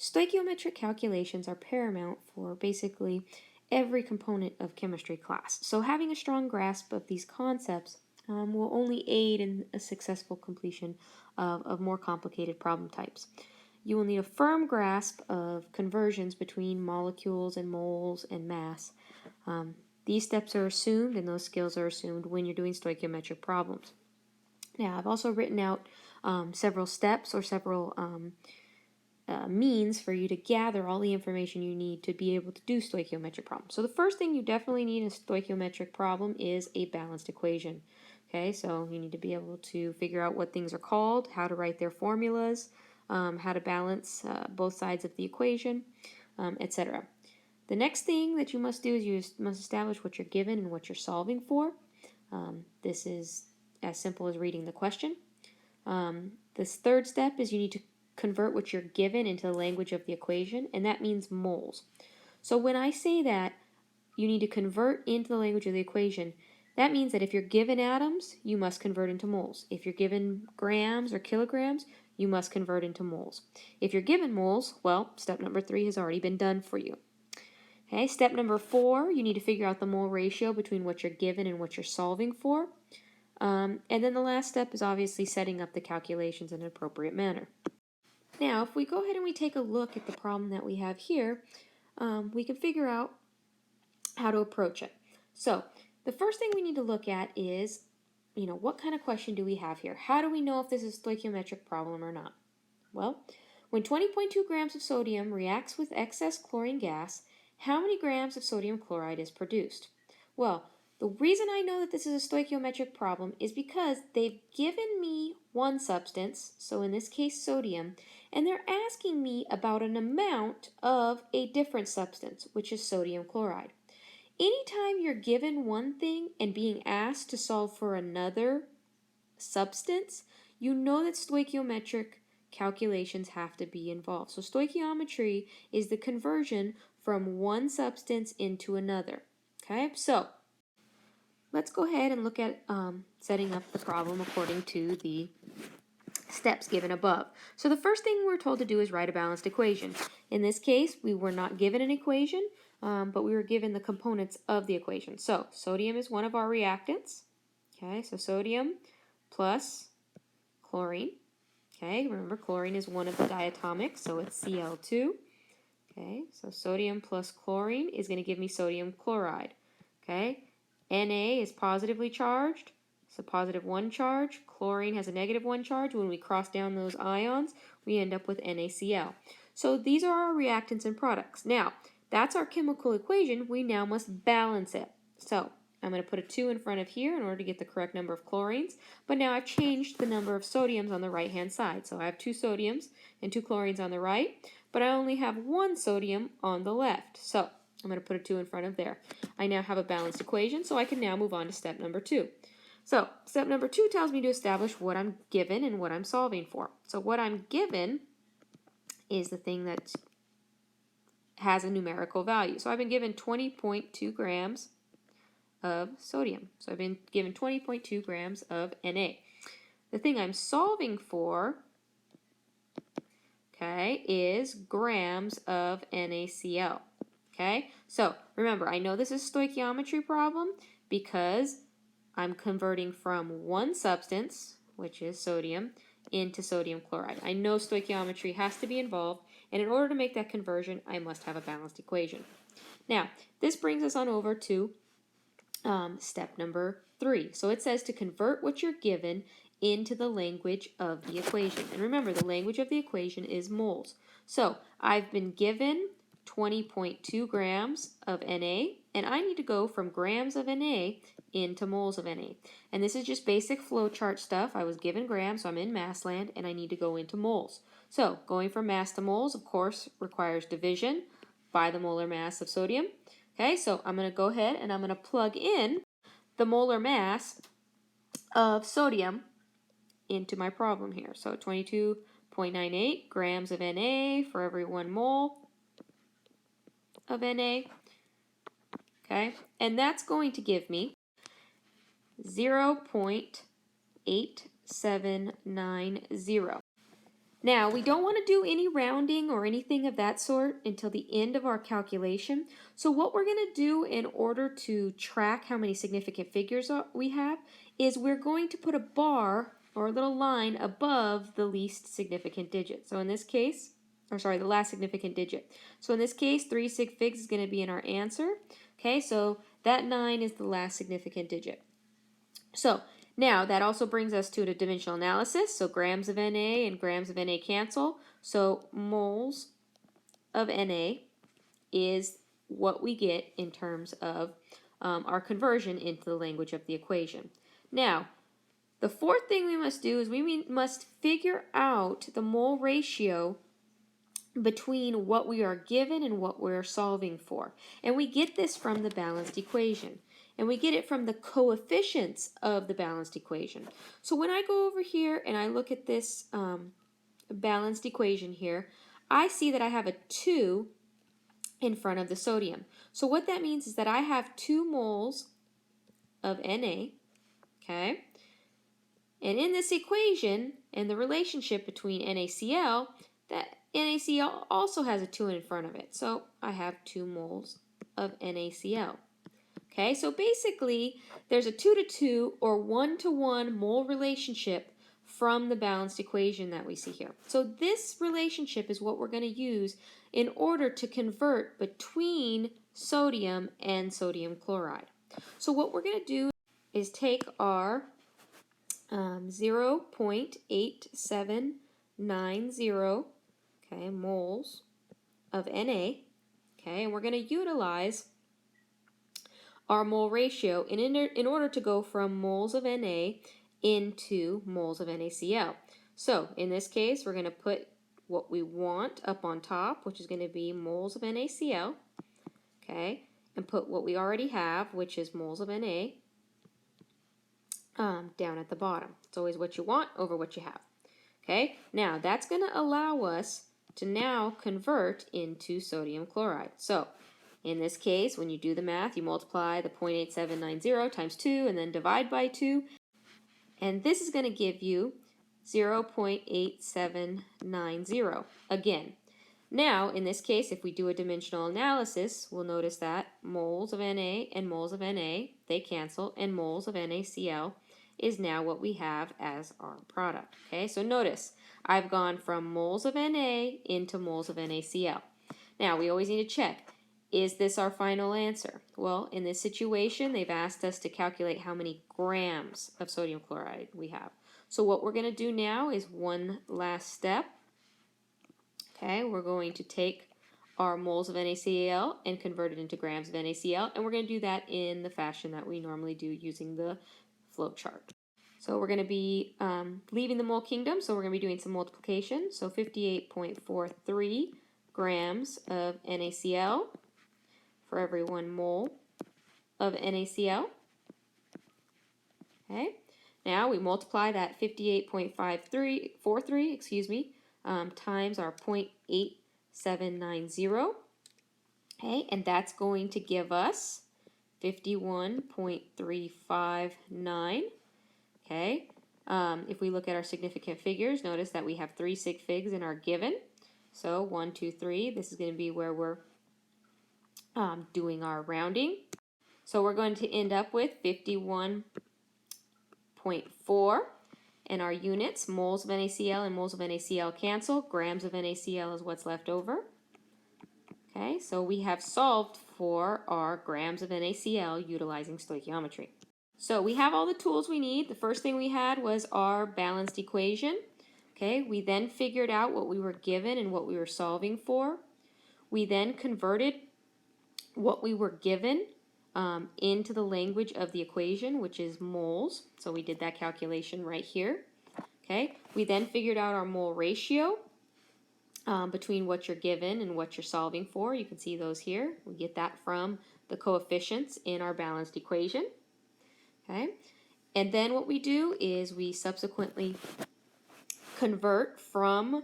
Stoichiometric calculations are paramount for basically every component of chemistry class. So having a strong grasp of these concepts will only aid in a successful completion of more complicated problem types. You will need a firm grasp of conversions between molecules and moles and mass. These steps are assumed and those skills are assumed when you're doing stoichiometric problems. Now, I've also written out several steps or several means for you to gather all the information you need to be able to do stoichiometric problems. So the first thing you definitely need in a stoichiometric problem is a balanced equation. Okay, so you need to be able to figure out what things are called, how to write their formulas, how to balance both sides of the equation, etc. The next thing that you must do is you must establish what you're given and what you're solving for. This is as simple as reading the question. This third step is you need to convert what you're given into the language of the equation, and that means moles. So when I say that you need to convert into the language of the equation, that means that if you're given atoms, you must convert into moles. If you're given grams or kilograms, you must convert into moles. If you're given moles, well, step number 3 has already been done for you. Okay, step number 4, you need to figure out the mole ratio between what you're given and what you're solving for. And then the last step is obviously setting up the calculations in an appropriate manner. Now, if we go ahead and we take a look at the problem that we have here, we can figure out how to approach it. So, the first thing we need to look at is, what kind of question do we have here? How do we know if this is a stoichiometric problem or not? Well, when 20.2 grams of sodium reacts with excess chlorine gas, how many grams of sodium chloride is produced? Well, the reason I know that this is a stoichiometric problem is because they've given me one substance, so in this case sodium, and they're asking me about an amount of a different substance, which is sodium chloride. Anytime you're given one thing and being asked to solve for another substance, you know that stoichiometric calculations have to be involved. So stoichiometry is the conversion from one substance into another. Okay, so let's go ahead and look at setting up the problem according to the steps given above. So the first thing we're told to do is write a balanced equation. In this case, we were not given an equation, but we were given the components of the equation. So sodium is one of our reactants. Okay, so sodium plus chlorine. Okay, remember chlorine is one of the diatomics, so it's Cl2. Okay, so sodium plus chlorine is going to give me sodium chloride. Okay, Na is positively charged, so positive 1 charge. Chlorine has a negative 1 charge. When we cross down those ions, we end up with NaCl. So these are our reactants and products. Now, that's our chemical equation. We now must balance it. So I'm going to put a 2 in front of here in order to get the correct number of chlorines. But now I've changed the number of sodiums on the right-hand side. So I have 2 sodiums and 2 chlorines on the right, but I only have 1 sodium on the left. So I'm going to put a 2 in front of there. I now have a balanced equation, so I can now move on to step number 2. So step number 2 tells me to establish what I'm given and what I'm solving for. So what I'm given is the thing that has a numerical value. So I've been given 20.2 grams of sodium. So I've been given 20.2 grams of Na. The thing I'm solving for, okay, is grams of NaCl. Okay, so remember, I know this is a stoichiometry problem because I'm converting from one substance, which is sodium, into sodium chloride. I know stoichiometry has to be involved, and in order to make that conversion, I must have a balanced equation. Now, this brings us on over to step number 3. So it says to convert what you're given into the language of the equation. And remember, the language of the equation is moles. So I've been given 20.2 grams of Na, and I need to go from grams of Na into moles of Na. And this is just basic flowchart stuff. I was given grams, so I'm in mass land, and I need to go into moles. So going from mass to moles, of course, requires division by the molar mass of sodium. Okay, so I'm going to go ahead and I'm going to plug in the molar mass of sodium into my problem here. So 22.98 grams of Na for every 1 mole of Na. Okay, and that's going to give me 0.8790. Now, we don't want to do any rounding or anything of that sort until the end of our calculation. So what we're going to do in order to track how many significant figures we have is we're going to put a bar or a little line above the least significant digit. So in this case, the last significant digit. So in this case, 3 sig figs is going to be in our answer. Okay, so that 9 is the last significant digit. So now that also brings us to the dimensional analysis. So grams of Na and grams of Na cancel. So moles of Na is what we get in terms of our conversion into the language of the equation. Now, the fourth thing we must do is we must figure out the mole ratio between what we are given and what we're solving for. And we get this from the balanced equation. And we get it from the coefficients of the balanced equation. So when I go over here and I look at this balanced equation here, I see that I have a 2 in front of the sodium. So what that means is that I have 2 moles of Na, okay? And in this equation, and the relationship between NaCl, that NaCl also has a 2 in front of it. So I have 2 moles of NaCl. Okay, so basically there's a 2 to 2 or 1 to 1 mole relationship from the balanced equation that we see here. So this relationship is what we're going to use in order to convert between sodium and sodium chloride. So what we're going to do is take our 0.8790 moles of Na, and we're going to utilize our mole ratio in order to go from moles of Na into moles of NaCl. So in this case, we're going to put what we want up on top, which is going to be moles of NaCl, and put what we already have, which is moles of Na, down at the bottom. It's always what you want over what you have. Okay, now that's going to allow us to now convert into sodium chloride. So in this case, when you do the math, you multiply the 0.8790 times 2 and then divide by 2. And this is going to give you 0.8790 again. Now, in this case, if we do a dimensional analysis, we'll notice that moles of Na and moles of Na, they cancel, and moles of NaCl is now what we have as our product. Okay, so notice I've gone from moles of Na into moles of NaCl. Now, we always need to check. Is this our final answer? Well, in this situation, they've asked us to calculate how many grams of sodium chloride we have. So what we're going to do now is one last step. Okay, we're going to take our moles of NaCl and convert it into grams of NaCl, and we're going to do that in the fashion that we normally do using the flow chart. So we're going to be leaving the mole kingdom, so we're going to be doing some multiplication. So 58.43 grams of NaCl for every 1 mole of NaCl. Okay, now we multiply that 58.43 times our 0.8790. Okay, and that's going to give us 51.359. Okay, if we look at our significant figures, notice that we have 3 sig figs in our given. So 1, 2, 3. This is going to be where we're doing our rounding. So we're going to end up with 51.4, and our units, moles of NaCl and moles of NaCl cancel. Grams of NaCl is what's left over. Okay, so we have solved for our grams of NaCl utilizing stoichiometry. So we have all the tools we need. The first thing we had was our balanced equation. Okay, we then figured out what we were given and what we were solving for. We then converted what we were given into the language of the equation, which is moles. So we did that calculation right here. Okay, we then figured out our mole ratio between what you're given and what you're solving for. You can see those here. We get that from the coefficients in our balanced equation. Okay, and then what we do is we subsequently convert from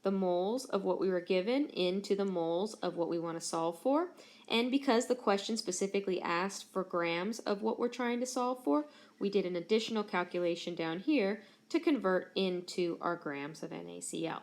the moles of what we were given into the moles of what we want to solve for. And because the question specifically asked for grams of what we're trying to solve for, we did an additional calculation down here to convert into our grams of NaCl.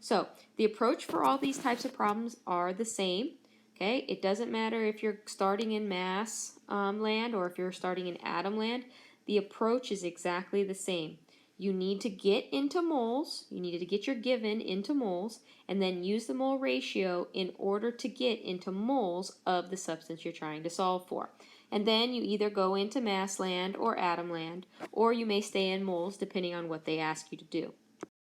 So the approach for all these types of problems are the same. Okay, it doesn't matter if you're starting in mass land or if you're starting in atom land. The approach is exactly the same. You need to get into moles, you need to get your given into moles, and then use the mole ratio in order to get into moles of the substance you're trying to solve for. And then you either go into mass land or atom land, or you may stay in moles depending on what they ask you to do.